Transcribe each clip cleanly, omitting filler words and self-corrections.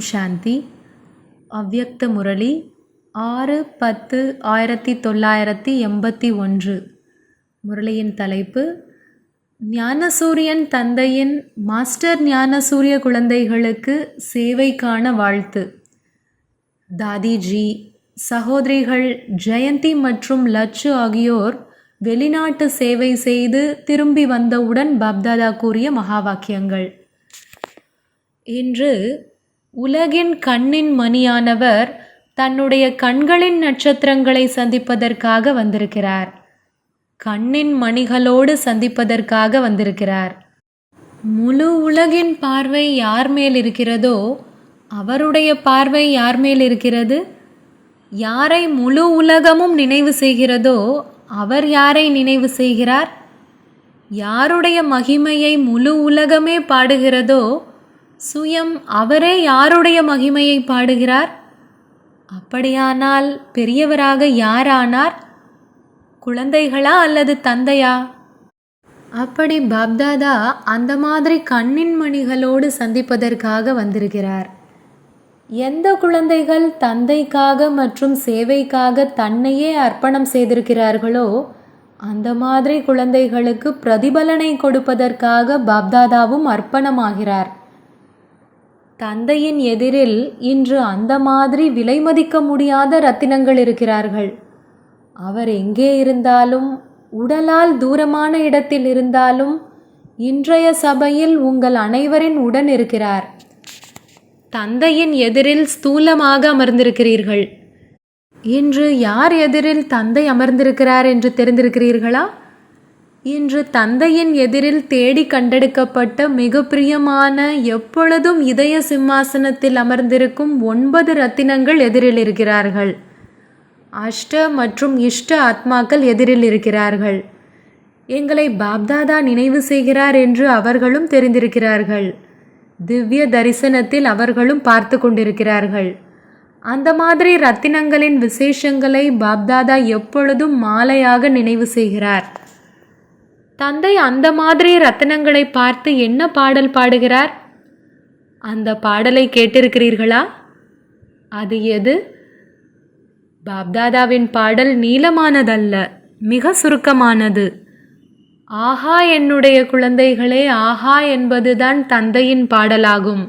ஓம் சாந்தி. அவ்யக்த முரளி 6-10-1981. முரளியின் தலைப்பு: ஞானசூரியன் தந்தையின் மாஸ்டர் ஞானசூரிய குழந்தைகளுக்கு சேவைக்கான வாழ்த்து. தாதிஜி, சகோதரிகள் ஜெயந்தி மற்றும் லட்சு ஆகியோர் வெளிநாட்டு சேவை செய்து திரும்பி வந்தவுடன் பாப்தாதா கூறிய மகா வாக்கியங்கள். இன்று உலகின் கண்ணின் மணியானவர் தன்னுடைய கண்களின் நட்சத்திரங்களை சந்திப்பதற்காக வந்திருக்கிறார். கண்ணின் மணிகளோடு சந்திப்பதற்காக வந்திருக்கிறார். முழு உலகின் பார்வை யார் மேல் இருக்கிறதோ அவருடைய பார்வை யார் மேல் இருக்கிறது? யாரை முழு உலகமும் நினைவு செய்கிறதோ அவர் யாரை நினைவு செய்கிறார்? யாருடைய மகிமையை முழு உலகமே பாடுகிறதோ சுயம் அவரே யாருடைய மகிமையை பாடுகிறார்? அப்படியானால் பெரியவராக யார் ஆனார்? குழந்தைகளா அல்லது தந்தையா? அப்படி பாப்தாதா அந்த மாதிரி கண்ணின் மணிகளோடு சந்திப்பதற்காக வந்திருக்கிறார். எந்த குழந்தைகள் தந்தைக்காக மற்றும் சேவைக்காக தன்னையே அர்ப்பணம் செய்திருக்கிறார்களோ அந்த மாதிரி குழந்தைகளுக்கு பிரதிபலனை கொடுப்பதற்காக பாப்தாதாவும் அர்ப்பணமாகிறார். தந்தையின் எதிரில் இன்று அந்த மாதிரி விலை மதிக்க முடியாத ரத்தினங்கள் இருக்கிறார்கள். அவர் எங்கே இருந்தாலும், உடலால் தூரமான இடத்தில் இருந்தாலும் இன்றைய சபையில் உங்கள் அனைவரின் உடன் இருக்கிறார். தந்தையின் எதிரில் ஸ்தூலமாக அமர்ந்திருக்கிறீர்கள். இன்று யார் எதிரில் தந்தை அமர்ந்திருக்கிறார் என்று தெரிந்திருக்கிறீர்களா? இன்று தந்தையின் எதிரில் தேடி கண்டெடுக்கப்பட்ட மிக பிரியமான, எப்பொழுதும் இதய சிம்மாசனத்தில் அமர்ந்திருக்கும் 9 ரத்தினங்கள் எதிரில் இருக்கிறார்கள். அஷ்ட மற்றும் இஷ்ட ஆத்மாக்கள் எதிரில் இருக்கிறார்கள். எங்களை பாப்தாதா நினைவு செய்கிறார் என்று அவர்களும் தெரிந்திருக்கிறார்கள். திவ்ய தரிசனத்தில் அவர்களும் பார்த்து கொண்டிருக்கிறார்கள். அந்த மாதிரி ரத்தினங்களின் விசேஷங்களை பாப்தாதா எப்பொழுதும் மாலையாக நினைவு செய்கிறார். தந்தை அந்த மாதிரி ரத்தினங்களை பார்த்து என்ன பாடல் பாடுகிறார்? அந்த பாடலை கேட்டிருக்கிறீர்களா? அது எது? பாப்தாதாவின் பாடல் நீளமானதல்ல, மிக சுருக்கமானது. ஆஹா என்னுடைய குழந்தைகளே, ஆஹா என்பதுதான் தந்தையின் பாடலாகும்.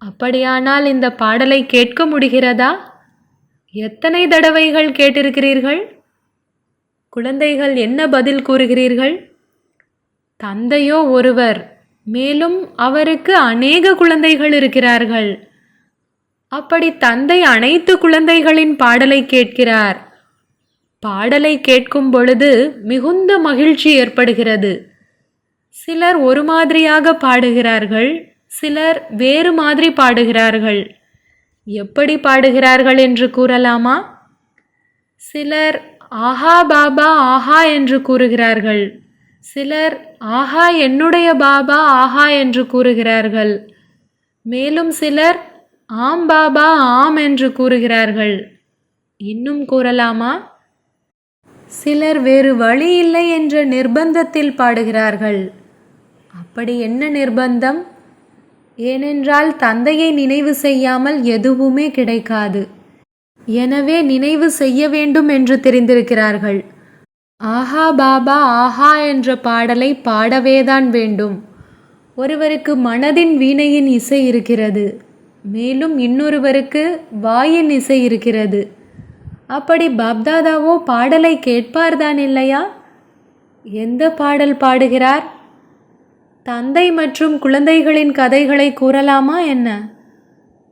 அப்படியானால் இந்த பாடலை கேட்க முடிகிறதா? எத்தனை தடவைகள் கேட்டிருக்கிறீர்கள்? குழந்தைகள் என்ன பதில் கூறுகிறீர்கள்? தந்தையோ ஒருவர், மேலும் அவருக்கு அநேக குழந்தைகள் இருக்கிறார்கள். அப்படி தந்தை அனைத்து குழந்தைகளின் பாடலை கேட்கிறார். பாடலை கேட்கும் பொழுது மிகுந்த மகிழ்ச்சி ஏற்படுகிறது. சிலர் ஒரு மாதிரியாக பாடுகிறார்கள், சிலர் வேறு மாதிரி பாடுகிறார்கள். எப்படி பாடுகிறார்கள் என்று கூறலாமா? சிலர் ஆஹா பாபா ஆஹா என்று கூறுகிறார்கள். சிலர் ஆஹா என்னுடைய பாபா ஆஹா என்று கூறுகிறார்கள். மேலும் சிலர் ஆம் பாபா ஆம் என்று கூறுகிறார்கள். இன்னும் கூறலாமா? சிலர் வேறு வழி இல்லை என்ற நிர்பந்தத்தில் பாடுகிறார்கள். அப்படி என்ன நிர்பந்தம்? ஏனென்றால் தந்தையை நினைவு செய்யாமல் எதுவுமே கிடைக்காது. எனவே நினைவு செய்ய வேண்டும் என்று தெரிந்திருக்கிறார்கள். ஆஹா பாபா ஆஹா என்ற பாடலை பாடவேதான் வேண்டும். ஒருவருக்கு மனதின் வீணையின் இசை இருக்கிறது, மேலும் இன்னொருவருக்கு வாயின் இசை இருக்கிறது. அப்படி பாப்தாதாவோ பாடலை கேட்பார்தான் இல்லையா? எந்த பாடல் பாடுகிறார்? தந்தை மற்றும் குழந்தைகளின் கதைகளை கூறலாமா என்ன?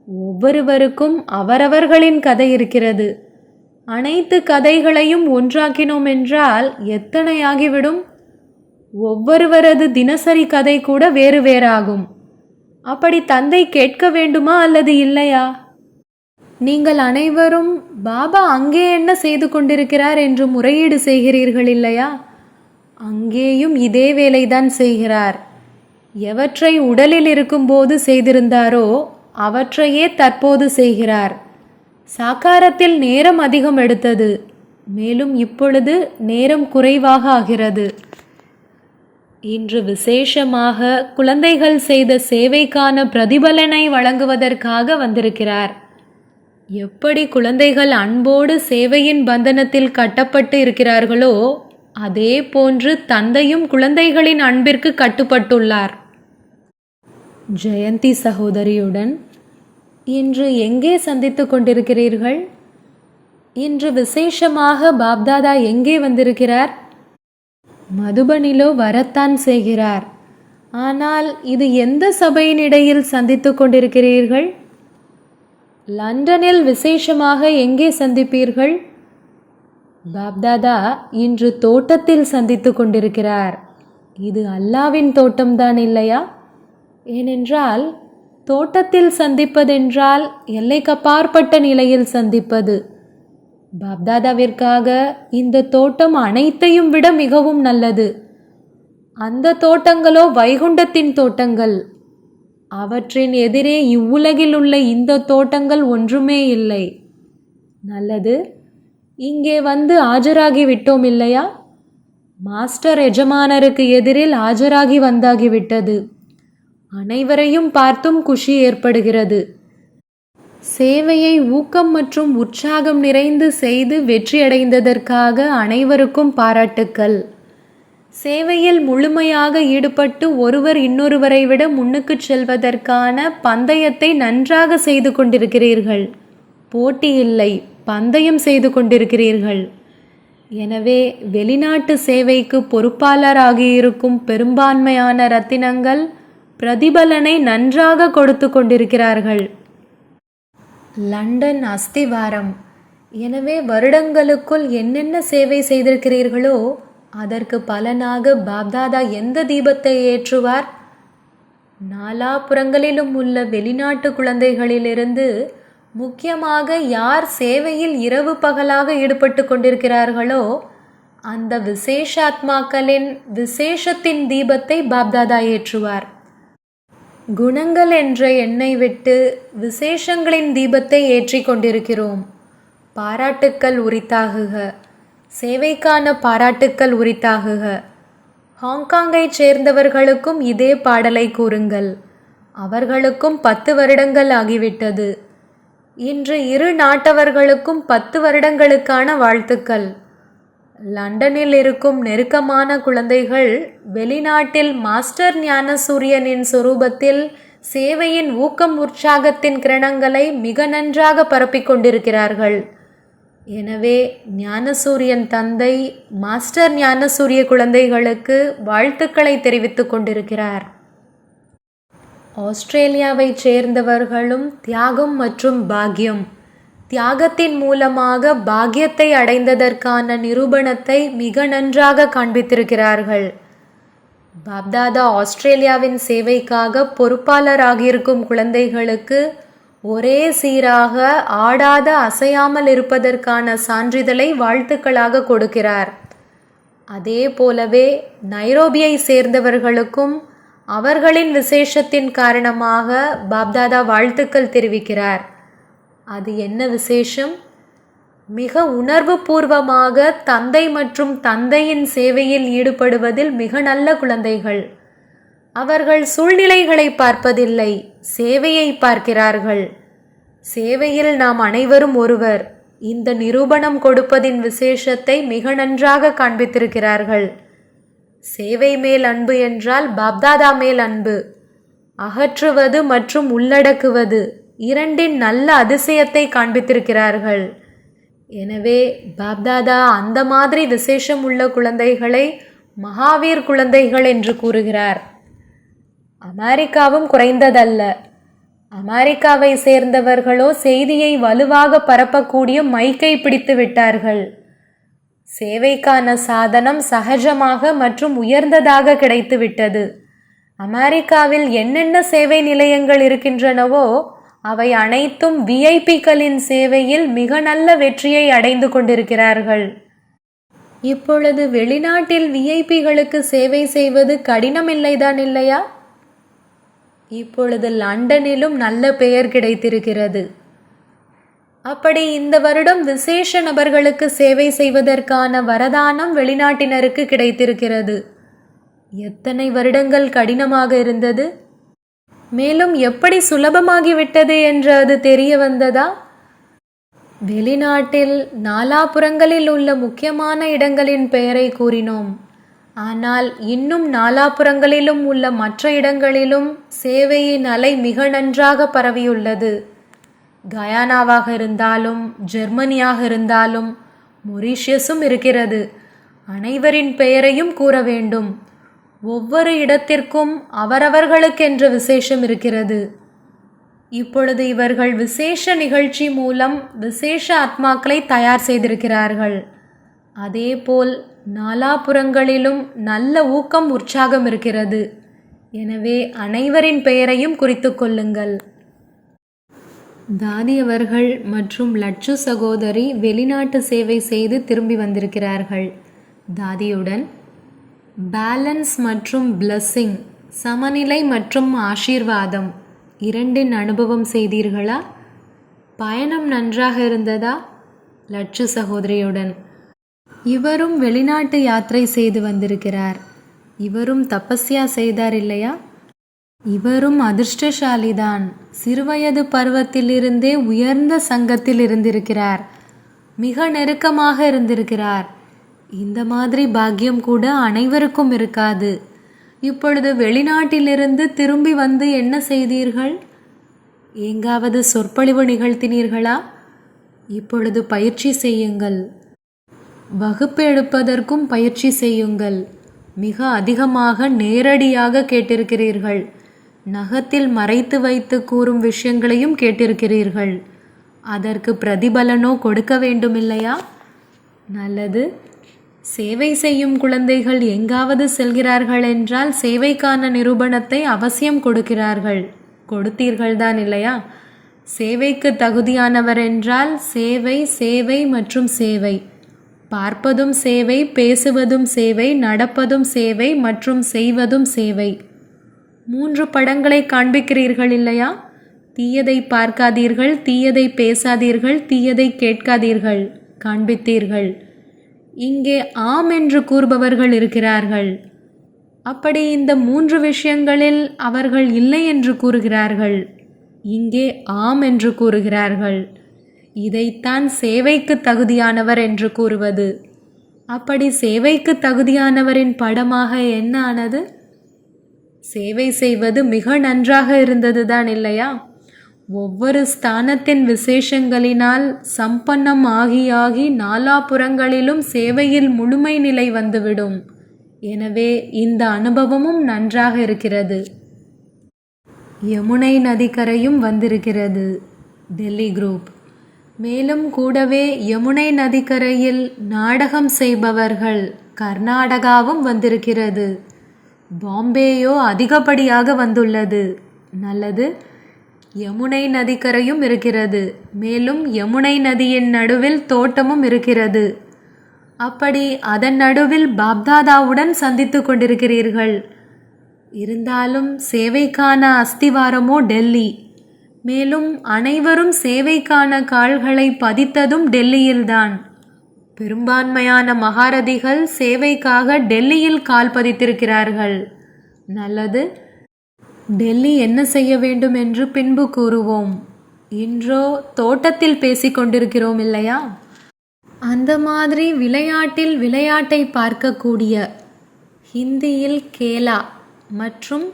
ஒவ்வொருவருக்கும் அவரவர்களின் கதை இருக்கிறது. அனைத்து கதைகளையும் ஒன்றாக்கினோம் என்றால் எத்தனை ஆகிவிடும்? ஒவ்வொருவரது தினசரி கதை கூட வேறு வேறாகும். அப்படி தந்தை கேட்க வேண்டுமா அல்லது இல்லையா? நீங்கள் அனைவரும் பாபா அங்கே என்ன செய்து கொண்டிருக்கிறார் என்று முறையீடு செய்கிறீர்கள் இல்லையா? அங்கேயும் இதே வேலைதான் செய்கிறார். எவற்றை உடலில் இருக்கும்போது செய்திருந்தாரோ அவற்றையே தற்போது செய்கிறார். சாக்காரத்தில் நேரம் அதிகம் எடுத்தது, மேலும் இப்பொழுது நேரம் குறைவாக ஆகிறது. இன்று விசேஷமாக குழந்தைகள் செய்த சேவைக்கான பிரதிபலனை வழங்குவதற்காக வந்திருக்கிறார். எப்படி குழந்தைகள் அன்போடு சேவையின் பந்தனத்தில் கட்டப்பட்டு இருக்கிறார்களோ அதே போன்று தந்தையும் குழந்தைகளின் அன்பிற்கு கட்டுப்பட்டுள்ளார். ஜெயந்தி சகோதரியுடன் இன்று எங்கே சந்தித்து கொண்டிருக்கிறீர்கள்? இன்று விசேஷமாக பாப்தாதா எங்கே வந்திருக்கிறார்? மதுபனிலோ வரத்தான் செய்கிறார். ஆனால் இது எந்த சபையின் இடையில் சந்தித்து கொண்டிருக்கிறீர்கள்? லண்டனில் விசேஷமாக எங்கே சந்திப்பீர்கள்? பாப்தாதா இன்று தோட்டத்தில் சந்தித்து கொண்டிருக்கிறார். இது அல்லாவின் தோட்டம்தான் இல்லையா? ஏனென்றால் தோட்டத்தில் சந்திப்பதென்றால் எல்லைக்கப்பாற்பட்ட நிலையில் சந்திப்பது. பாப்தாதாவிற்காக இந்த தோட்டம் அனைத்தையும் விட மிகவும் நல்லது. அந்த தோட்டங்களோ வைகுண்டத்தின் தோட்டங்கள். அவற்றின் எதிரே இவ்வுலகில் உள்ள இந்த தோட்டங்கள் ஒன்றுமே இல்லை. நல்லது, இங்கே வந்து ஆஜராகி விட்டோம் இல்லையா? மாஸ்டர் எஜமானருக்கு எதிரில் ஆஜராகி வந்தாகிவிட்டது. அனைவரையும் பார்த்தும் குஷி ஏற்படுகிறது. சேவையை ஊக்கம் மற்றும் உற்சாகம் நிறைந்து செய்து வெற்றியடைந்ததற்காக அனைவருக்கும் பாராட்டுக்கள். சேவையில் முழுமையாக ஈடுபட்டு ஒருவர் இன்னொருவரை விட முன்னுக்கு செல்வதற்கான பந்தயத்தை நன்றாக செய்து கொண்டிருக்கிறீர்கள். போட்டி இல்லை, பந்தயம் செய்து கொண்டிருக்கிறீர்கள். எனவே வெளிநாட்டு சேவைக்கு பொறுப்பாளராகியிருக்கும் பெரும்பான்மையான ரத்தினங்கள் பிரதிபலனை நன்றாக கொடுத்து கொண்டிருக்கிறார்கள். லண்டன் அஸ்திவாரம். எனவே வருடங்களுக்குள் என்னென்ன சேவை செய்திருக்கிறீர்களோ அதற்கு பலனாக பாப்தாதா எந்த தீபத்தை ஏற்றுவார்? நாலாபுறங்களிலும் உள்ள வெளிநாட்டு குழந்தைகளிலிருந்து முக்கியமாக யார் சேவையில் இரவு பகலாக ஈடுபட்டு கொண்டிருக்கிறார்களோ அந்த விசேஷாத்மாக்களின் விசேஷத்தின் தீபத்தை பாப்தாதா ஏற்றுவார். குணங்கள் என்ற எண்ணெய் விட்டு விசேஷங்களின் தீபத்தை ஏற்றி கொண்டிருக்கிறோம். பாராட்டுக்கள் உரித்தாகுக. சேவைக்கான பாராட்டுக்கள் உரித்தாகுக. ஹாங்காங்கை சேர்ந்தவர்களுக்கும் இதே பாடலை கூறுங்கள். அவர்களுக்கும் 10 வருடங்கள் ஆகிவிட்டது. இன்று இரு நாட்டவர்களுக்கும் 10 வருடங்களுக்கான வாழ்த்துக்கள். லண்டனில் இருக்கும் நெருக்கமான குழந்தைகள் வெளிநாட்டில் மாஸ்டர் ஞானசூரியனின் சொரூபத்தில் சேவையின் ஊக்கம் உற்சாகத்தின் கிரணங்களை மிக நன்றாக பரப்பிக் கொண்டிருக்கிறார்கள். எனவே ஞானசூரியன் தந்தை மாஸ்டர் ஞானசூரிய குழந்தைகளுக்கு வாழ்த்துக்களை தெரிவித்துக் கொண்டிருக்கிறார். ஆஸ்திரேலியாவை சேர்ந்தவர்களும் தியாகம் மற்றும் பாக்கியம், தியாகத்தின் மூலமாக பாக்கியத்தை அடைந்ததற்கான நிரூபணத்தை மிக நன்றாக காண்பித்திருக்கிறார்கள். பாப்தாதா ஆஸ்திரேலியாவின் சேவைக்காக பொறுப்பாளராகியிருக்கும் குழந்தைகளுக்கு ஒரே சீராக ஆடாத அசையாமல் இருப்பதற்கான சான்றிதழை வாழ்த்துக்களாக கொடுக்கிறார். அதே போலவே நைரோபியை சேர்ந்தவர்களுக்கும் அவர்களின் விசேஷத்தின் காரணமாக பாப்தாதா வாழ்த்துக்கள் தெரிவிக்கிறார். அது என்ன விசேஷம்? மிக உணர்வு பூர்வமாக தந்தை மற்றும் தந்தையின் சேவையில் ஈடுபடுவதில் மிக நல்ல குழந்தைகள். அவர்கள் சூழ்நிலைகளை பார்ப்பதில்லை, சேவையை பார்க்கிறார்கள். சேவையில் நாம் அனைவரும் ஒருவர். இந்த நிரூபணம் கொடுப்பதின் விசேஷத்தை மிக நன்றாக காண்பித்திருக்கிறார்கள். சேவை மேல் அன்பு என்றால் பாப்தாதா மேல் அன்பு. அகற்றுவது மற்றும் உள்ளடக்குவது இரண்டின் நல்ல அதிசயத்தை காண்பித்திருக்கிறார்கள். எனவே பாப்தாதா அந்த மாதிரி விசேஷம் உள்ள குழந்தைகளை மகாவீர் குழந்தைகள் என்று கூறுகிறார். அமெரிக்காவும் குறைந்ததல்ல. அமெரிக்காவை சேர்ந்தவர்களோ செய்தியை வலுவாக பரப்பக்கூடிய மைக்கை பிடித்து விட்டார்கள். சேவைக்கான சாதனம் சகஜமாக மற்றும் உயர்ந்ததாக கிடைத்துவிட்டது. அமெரிக்காவில் என்னென்ன சேவை நிலையங்கள் இருக்கின்றனவோ அவை அனைத்தும் விஐபிக்களின் சேவையில் மிக நல்ல வெற்றியை அடைந்து கொண்டிருக்கிறார்கள். இப்பொழுது வெளிநாட்டில் விஐபிகளுக்கு சேவை செய்வது கடினமில்லைதான் இல்லையா? இப்பொழுது லண்டனிலும் நல்ல பெயர் கிடைத்திருக்கிறது. அப்படி இந்த வருடம் விசேஷ நபர்களுக்கு சேவை செய்வதற்கான வரதானம் வெளிநாட்டினருக்கு கிடைத்திருக்கிறது. எத்தனை வருடங்கள் கடினமாக இருந்தது, மேலும் எப்படி சுலபமாகிவிட்டது என்று அது தெரிய வந்ததா? வெளிநாட்டில் நாலாபுறங்களில் உள்ள முக்கியமான இடங்களின் பெயரை கூறினோம். ஆனால் இன்னும் நாலாபுறங்களிலும் உள்ள மற்ற இடங்களிலும் சேவையின் அலை மிக நன்றாக பரவியுள்ளது. கயானாவாக இருந்தாலும், ஜெர்மனியாக இருந்தாலும், மொரீஷியஸும் இருக்கிறது. அனைவரின் பெயரையும் கூற வேண்டும். ஒவ்வொரு இடத்திற்கும் அவரவர்களுக்கென்ற விசேஷம் இருக்கிறது. இப்பொழுது இவர்கள் விசேஷ நிகழ்ச்சி மூலம் விசேஷ ஆத்மாக்களை தயார் செய்திருக்கிறார்கள். அதேபோல் நாலாபுறங்களிலும் நல்ல ஊக்கம், உற்சாகம் இருக்கிறது. எனவே அனைவரின் பெயரையும் குறித்து கொள்ளுங்கள். தாதி அவர்கள் மற்றும் லட்சு சகோதரி வெளிநாட்டு சேவை செய்து திரும்பி வந்திருக்கிறார்கள். தாதியுடன் பேலன்ஸ் மற்றும் பிளஸ்ஸிங், சமநிலை மற்றும் ஆசீர்வாதம் இரண்டின் அனுபவம் செய்தீர்களா? பயணம் நன்றாக இருந்ததா? லட்சு சகோதரியுடன் இவரும் வெளிநாட்டு யாத்திரை செய்து வந்திருக்கிறார். இவரும் தபஸ்யா செய்தார் இல்லையா? இவரும் அதிர்ஷ்டசாலிதான். சிறுவயது பருவத்திலிருந்தே உயர்ந்த சங்கத்தில் இருந்திருக்கிறார். மிக நெருக்கமாக இருந்திருக்கிறார். இந்த மாதிரி பாக்கியம் கூட அனைவருக்கும் இருக்காது. இப்பொழுது வெளிநாட்டிலிருந்து திரும்பி வந்து என்ன செய்தீர்கள்? எங்காவது சொற்பொழிவு நிகழ்த்தினீர்களா? இப்பொழுது பயிற்சி செய்யுங்கள். வகுப்பு எடுப்பதற்கும் பயிற்சி செய்யுங்கள். மிக அதிகமாக நேரடியாக கேட்டிருக்கிறீர்கள். நகத்தில் மறைத்து வைத்து கூறும் விஷயங்களையும் கேட்டிருக்கிறீர்கள். அதற்கு பிரதிபலனோ கொடுக்க வேண்டுமில்லையா? நல்லது. சேவை செய்யும் குழந்தைகள் எங்காவது செல்கிறார்கள் என்றால் சேவைக்கான நிரூபணத்தை அவசியம் கொடுக்கிறார்கள். கொடுத்தீர்கள்தான் இல்லையா? சேவைக்கு தகுதியானவர் என்றால் சேவை, சேவை மற்றும் சேவை. பார்ப்பதும் சேவை, பேசுவதும் சேவை, நடப்பதும் சேவை மற்றும் செய்வதும் சேவை. 3 படங்களை காண்பிக்கிறீர்கள் இல்லையா? தீயதை பார்க்காதீர்கள், தீயதை பேசாதீர்கள், தீயதை கேட்காதீர்கள் காண்பித்தீர்கள். இங்கே ஆம் என்று கூறுபவர்கள் இருக்கிறார்கள். அப்படி இந்த 3 விஷயங்களில் அவர்கள் இல்லை என்று கூறுகிறார்கள். இங்கே ஆம் என்று கூறுகிறார்கள். இதைத்தான் சேவைக்கு தகுதியானவர் என்று கூறுவது. அப்படி சேவைக்கு தகுதியானவரின் படமாக என்ன ஆனது? சேவை செய்வது மிக நன்றாக இருந்ததுதான் இல்லையா? ஒவ்வொரு ஸ்தானத்தின் விசேஷங்களினால் சம்பன்னம் ஆகி நாலாபுறங்களிலும் சேவையில் முழுமை நிலை வந்துவிடும். எனவே இந்த அனுபவமும் நன்றாக இருக்கிறது. யமுனை நதிக்கரையும் வந்திருக்கிறது டெல்லி குரூப். மேலும் கூடவே யமுனை நதிக்கரையில் நாடகம் செய்பவர்கள் கர்நாடகாவும் வந்திருக்கிறது. பாம்பேயோ அதிகப்படியாக வந்துள்ளது. நல்லது. யமுனை நதிக்கரையும் இருக்கிறது. மேலும் யமுனை நதியின் நடுவில் தோட்டமும் இருக்கிறது. அப்படி அதன் நடுவில் பாப்தாதாவுடன் சந்தித்து கொண்டிருக்கிறீர்கள். இருந்தாலும் சேவைக்கான அஸ்திவாரமோ டெல்லி. மேலும் அனைவரும் சேவைக்கான கால்களை பதித்ததும் டெல்லியில்தான். பெரும்பான்மையான மகாரதிகள் சேவைக்காக டெல்லியில் கால் பதித்திருக்கிறார்கள். நல்லது. டெல்லி என்ன செய்ய வேண்டும் என்று பின்பு கூறுவோம். இன்றோ தோட்டத்தில் பேசிக்கொண்டிருக்கிறோம் இல்லையா? அந்த மாதிரி விளையாட்டில் விளையாட்டை பார்க்கக்கூடிய, ஹிந்தியில் கேலா மற்றும்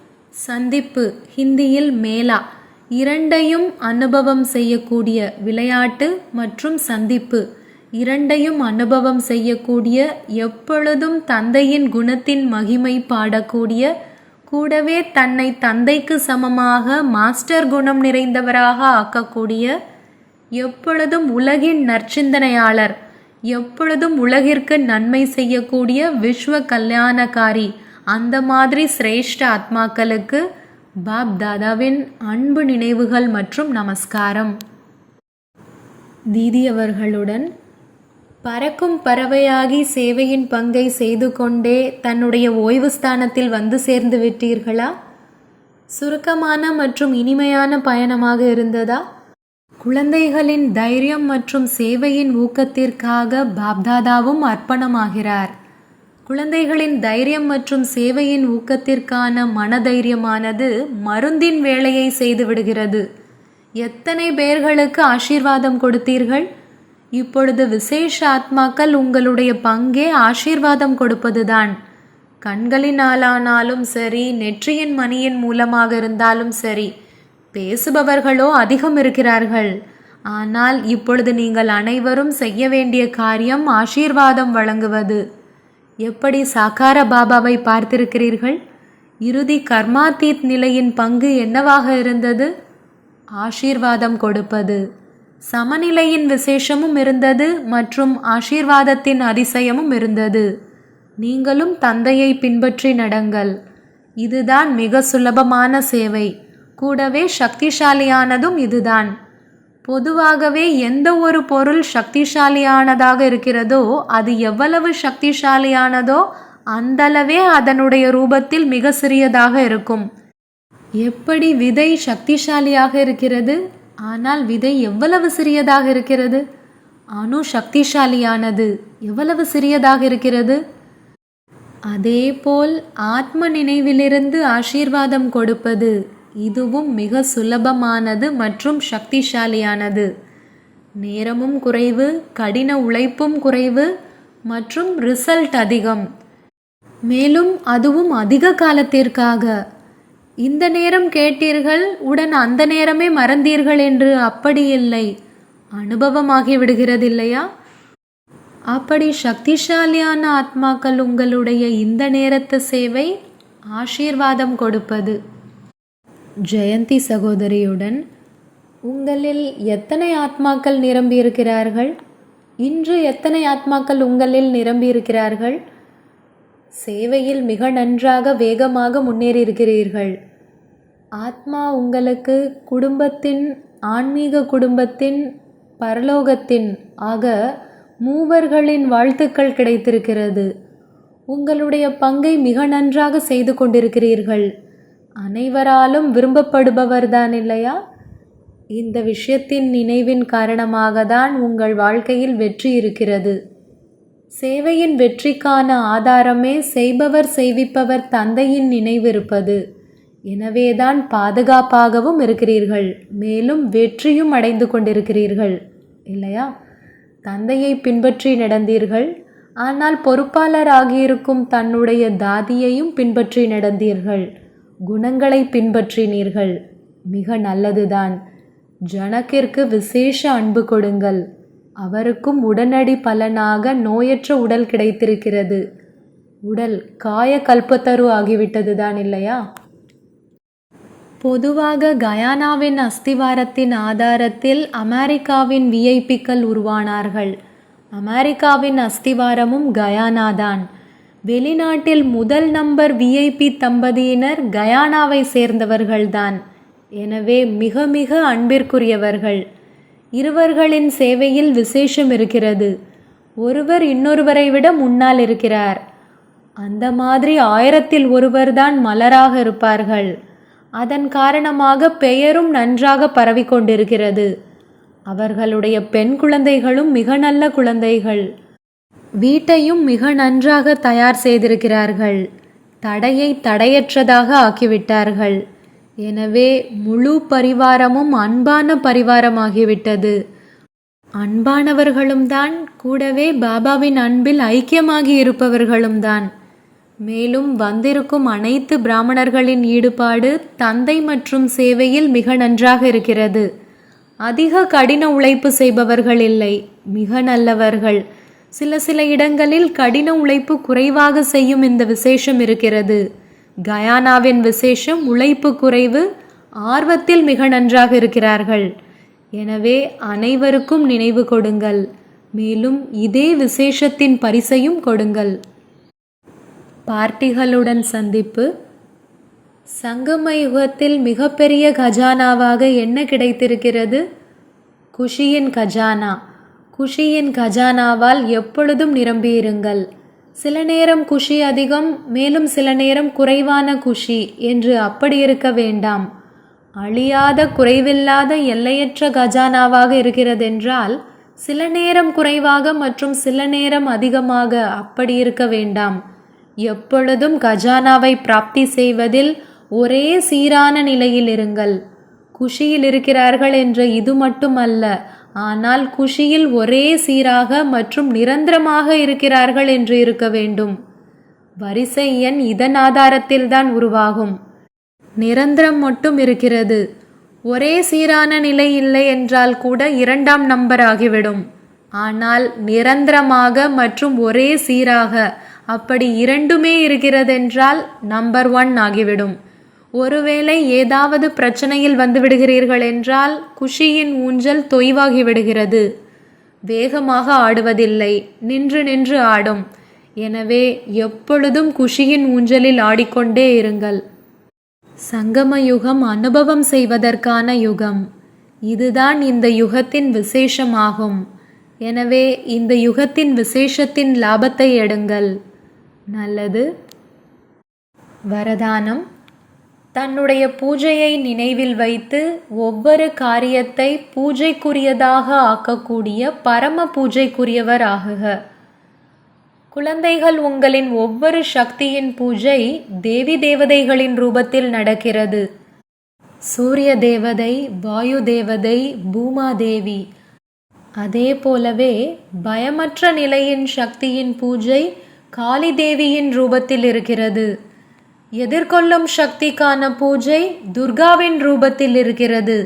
சந்திப்பு, ஹிந்தியில் மேலா, இரண்டையும் அனுபவம் செய்யக்கூடிய விளையாட்டு மற்றும் சந்திப்பு இரண்டையும் அனுபவம் செய்யக்கூடிய, எப்பொழுதும் தந்தையின் குணத்தின் மகிமை பாடக்கூடிய, கூடவே தன்னை தந்தைக்கு சமமாக மாஸ்டர் குணம் நிறைந்தவராக ஆக்கக்கூடிய, எப்பொழுதும் உலகின் நற்சிந்தனையாளர், எப்பொழுதும் உலகிற்கு நன்மை செய்யக்கூடிய விஸ்வ கல்யாணக்காரி, அந்த மாதிரி சிரேஷ்ட ஆத்மாக்களுக்கு பாப் தாதாவின் அன்பு நினைவுகள் மற்றும் நமஸ்காரம். தீதி அவர்களுடன் பறக்கும் பறவையாகி சேவையின் பங்கை செய்து கொண்டே தன்னுடைய ஓய்வு ஸ்தானத்தில் வந்து சேர்ந்து விட்டீர்களா? சுருக்கமான மற்றும் இனிமையான பயணமாக இருந்ததா? குழந்தைகளின் தைரியம் மற்றும் சேவையின் ஊக்கத்திற்காக பாப்தாதாவும் அர்ப்பணமாகிறார். குழந்தைகளின் தைரியம் மற்றும் சேவையின் ஊக்கத்திற்கான மனதைரியமானது மருந்தின் வேலையை செய்து விடுகிறது. எத்தனை பேர்களுக்கு ஆசீர்வாதம் கொடுத்தீர்கள்? இப்பொழுது விசேஷ ஆத்மாக்கள் உங்களுடைய பங்கே ஆசீர்வாதம் கொடுப்பதுதான். கண்களினாலானாலும் சரி, நெற்றியின் மணியின் மூலமாக இருந்தாலும் சரி, பேசுபவர்களோ அதிகம் இருக்கிறார்கள். ஆனால் இப்பொழுது நீங்கள் அனைவரும் செய்ய வேண்டிய காரியம் ஆசீர்வாதம் வழங்குவது. எப்படி சாக்கார பாபாவை பார்த்திருக்கிறீர்கள்? இறுதி கர்மாத்தீத் நிலையின் பங்கு என்னவாக இருந்தது? ஆசீர்வாதம் கொடுப்பது. சமநிலையின் விசேஷமும் இருந்தது மற்றும் ஆசீர்வாதத்தின் அதிசயமும் இருந்தது. நீங்களும் தந்தையை பின்பற்றி நடங்கள். இதுதான் மிக சுலபமான சேவை. கூடவே சக்திசாலியானதும் இதுதான். பொதுவாகவே எந்த ஒரு பொருள் சக்திசாலியானதாக இருக்கிறதோ அது எவ்வளவு சக்திசாலியானதோ அந்தளவே அதனுடைய ரூபத்தில் மிக சிறியதாக இருக்கும். எப்படி விதை சக்திசாலியாக இருக்கிறது, ஆனால் விதை எவ்வளவு சிறியதாக இருக்கிறது? அணு சக்திசாலியானது, எவ்வளவு சிறியதாக இருக்கிறது? அதேபோல் ஆத்ம நினைவிலிருந்து ஆசீர்வாதம் கொடுப்பது, இதுவும் மிக சுலபமானது மற்றும் சக்திசாலியானது. நேரமும் குறைவு, கடின உழைப்பும் குறைவு மற்றும் ரிசல்ட் அதிகம். மேலும் அதுவும் அதிக காலத்திற்காக. இந்த நேரம் கேட்டீர்கள், உடன் அந்த நேரமே மறந்தீர்கள் என்று அப்படி இல்லை. அனுபவமாகி விடுகிறது இல்லையா? அப்படி சக்திசாலியான ஆத்மாக்கள் உங்களுடைய இந்த நேரத்து சேவை ஆசீர்வாதம் கொடுப்பது. ஜெயந்தி சகோதரியுடன் உங்களில் எத்தனை ஆத்மாக்கள் நிரம்பியிருக்கிறார்கள்? இன்று எத்தனை ஆத்மாக்கள் உங்களில் நிரம்பியிருக்கிறார்கள்? சேவையில் மிக நன்றாக வேகமாக முன்னேறியிருக்கிறீர்கள். ஆத்மா உங்களுக்கு குடும்பத்தின், ஆன்மீக குடும்பத்தின், பரலோகத்தின் ஆக மூவர்களின் வாழ்த்துக்கள் கிடைத்திருக்கிறது. உங்களுடைய பங்கை மிக நன்றாக செய்து கொண்டிருக்கிறீர்கள். அனைவராலும் விரும்பப்படுபவர்தான் இல்லையா? இந்த விஷயத்தின் நினைவின் காரணமாக தான் உங்கள் வாழ்க்கையில் வெற்றி இருக்கிறது. சேவையின் வெற்றிக்கான ஆதாரமே செய்பவர் செய்விப்பவர் தந்தையின் நினைவிருப்பது. எனவேதான் பாதுகாப்பாகவும் இருக்கிறீர்கள், மேலும் வெற்றியும் அடைந்து கொண்டிருக்கிறீர்கள் இல்லையா? தந்தையை பின்பற்றி நடந்தீர்கள், ஆனால் பொறுப்பாளர் ஆகியிருக்கும் தன்னுடைய தாதியையும் பின்பற்றி நடந்தீர்கள். குணங்களை பின்பற்றினீர்கள், மிக நல்லதுதான். ஜனக்கிற்கு விசேஷ அன்பு கொடுங்கள். அவருக்கும் உடனடி பலனாக நோயற்ற உடல் கிடைத்திருக்கிறது. உடல் காய கல்பத்தரு ஆகிவிட்டது தான் இல்லையா? பொதுவாக கயானாவின் அஸ்திவாரத்தின் ஆதாரத்தில் அமெரிக்காவின் விஐபிக்கள் உருவானார்கள். அமெரிக்காவின் அஸ்திவாரமும் கயானாதான். வெளிநாட்டில் முதல் நம்பர் விஐபி தம்பதியினர் கயானாவை சேர்ந்தவர்கள்தான். எனவே மிக மிக அன்பிற்குரியவர்கள். இருவர்களின் சேவையில் விசேஷம் இருக்கிறது. ஒருவர் இன்னொருவரை விட முன்னால் இருக்கிறார். அந்த மாதிரி 1000ல் ஒருவர்தான் மலராக இருப்பார்கள். அதன் காரணமாக பெயரும் நன்றாக பரவிக்கொண்டிருக்கிறது. அவர்களுடைய பெண் குழந்தைகளும் மிக நல்ல குழந்தைகள். வீட்டையும் மிக நன்றாக தயார் செய்திருக்கிறார்கள். தடையை தடையற்றதாக ஆக்கிவிட்டார்கள். எனவே முழு பரிவாரமும் அன்பான பரிவாரமாகிவிட்டது. அன்பானவர்களும் தான், கூடவே பாபாவின் அன்பில் ஐக்கியமாகி இருப்பவர்களும் தான். மேலும் வந்திருக்கும் அனைத்து பிராமணர்களின் ஈடுபாடு தந்தை மற்றும் சேவையில் மிக நன்றாக இருக்கிறது. அதிக கடின உழைப்பு செய்பவர்கள் இல்லை, மிக நல்லவர்கள். சில இடங்களில் கடின உழைப்பு குறைவாக செய்யும் இந்த விசேஷம் இருக்கிறது. கயானாவின் விசேஷம் உழைப்பு குறைவு, ஆர்வத்தில் மிக நன்றாக இருக்கிறார்கள். எனவே அனைவருக்கும் நினைவு கொடுங்கள். மேலும் இதே விசேஷத்தின் பரிசையும் கொடுங்கள். பார்ட்டிகளுடன் சந்திப்பு. சங்கம யுகத்தில் மிகப்பெரிய கஜானாவாக என்ன கிடைத்திருக்கிறது? குஷியின் கஜானா. குஷியின் கஜானாவால் எப்பொழுதும் நிரம்பியிருங்கள். சில நேரம் குஷி அதிகம், மேலும் சில நேரம் குறைவான குஷி என்று அப்படி இருக்க வேண்டாம். அழியாத, குறைவில்லாத, எல்லையற்ற கஜானாவாக இருக்கிறதென்றால் சில நேரம் குறைவாக மற்றும் சில நேரம் அதிகமாக அப்படி இருக்க வேண்டாம். எப்பொழுதும் கஜானாவை பிராப்தி செய்வதில் ஒரே சீரான நிலையில் இருங்கள். குஷியில் இருக்கிறார்கள் என்ற இது மட்டுமல்ல, ஆனால் குஷியில் ஒரே சீராக மற்றும் நிரந்தரமாக இருக்கிறார்கள் என்று இருக்க வேண்டும். வரிசை எண் இதன் ஆதாரத்தில்தான் உருவாகும். நிரந்தரம் மட்டும் இருக்கிறது. ஒரே சீரான நிலை இல்லை என்றால் கூட 2ஆம் நம்பர் ஆகிவிடும். ஆனால் நிரந்தரமாக மற்றும் ஒரே சீராக அப்படி இரண்டுமே இருக்கிறதென்றால் நம்பர் 1 ஆகிவிடும். ஒருவேளை ஏதாவது பிரச்சனையில் வந்து விடுகிறீர்கள் என்றால் குஷியின் ஊஞ்சல் தொய்வாகி விடுகிறது. வேகமாக ஆடுவதில்லை, நின்று நின்று ஆடும். எனவே எப்பொழுதும் குஷியின் ஊஞ்சலில் ஆடிக்கொண்டே இருங்கள். சங்கம யுகம் அனுபவம் செய்வதற்கான யுகம். இதுதான் இந்த யுகத்தின் விசேஷமாகும். எனவே இந்த யுகத்தின் விசேஷத்தின் லாபத்தை எடுங்கள். நல்லது. வரதானம்: தன்னுடைய பூஜையை நினைவில் வைத்து ஒவ்வொரு காரியத்தை பூஜைக்குரியதாக ஆக்கக்கூடிய பரம பூஜைக்குரியவர் ஆகுக. குழந்தைகள், உங்களின் ஒவ்வொரு சக்தியின் பூஜை தேவி தேவதைகளின் ரூபத்தில் நடக்கிறது. சூரிய தேவதை, வாயு தேவதை, பூமாதேவி. அதே போலவே பயமற்ற நிலையின் சக்தியின் பூஜை காளி தேவியின் ரூபத்தில் இருக்கிறது. எதிர்கொள்ளும் சக்திக்கான பூஜை துர்காவின் ரூபத்தில் இருக்கிறது.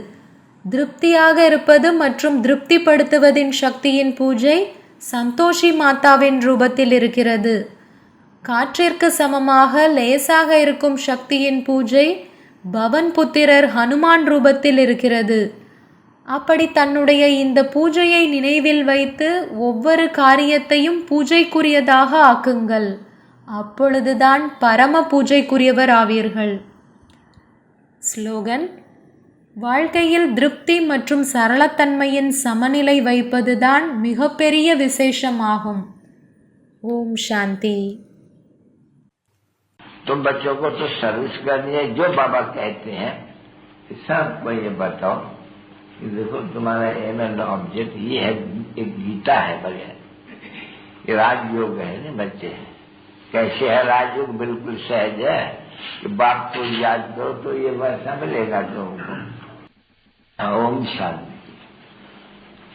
திருப்தியாக இருப்பது மற்றும் திருப்திப்படுத்துவதின் சக்தியின் பூஜை சந்தோஷி மாதாவின் ரூபத்தில் இருக்கிறது. காற்றிற்கு சமமாக லேசாக இருக்கும் சக்தியின் பூஜை பவன் புத்திரர் ஹனுமான் ரூபத்தில் இருக்கிறது. அப்படி தன்னுடைய இந்த பூஜையை நினைவில் வைத்து ஒவ்வொரு காரியத்தையும் பூஜைக்குரியதாக ஆக்குங்கள். அப்பொழுதுதான் பரம பூஜைக்குரியவர் ஆவீர்கள். ஸ்லோகன்: வாழ்க்கையில் திருப்தி மற்றும் சரளத்தன்மையின் சமநிலை வைப்பதுதான் மிகப்பெரிய விசேஷமாகும். ஓம் சாந்தி. तो बच्चों को तो सर्विस करनी है, जो बाबा कहते हैं सबको ये बताओ कि देखो तुम्हारा एम एंड ऑब्जेक्ट ये है, एक गीता है बगैर, ये राजयोग है ना बच्चे। कैसे है राजयोग? बिल्कुल सहज है कि बाप को याद करो तो ये वैसा मिलेगा तुमको। ओम शांति।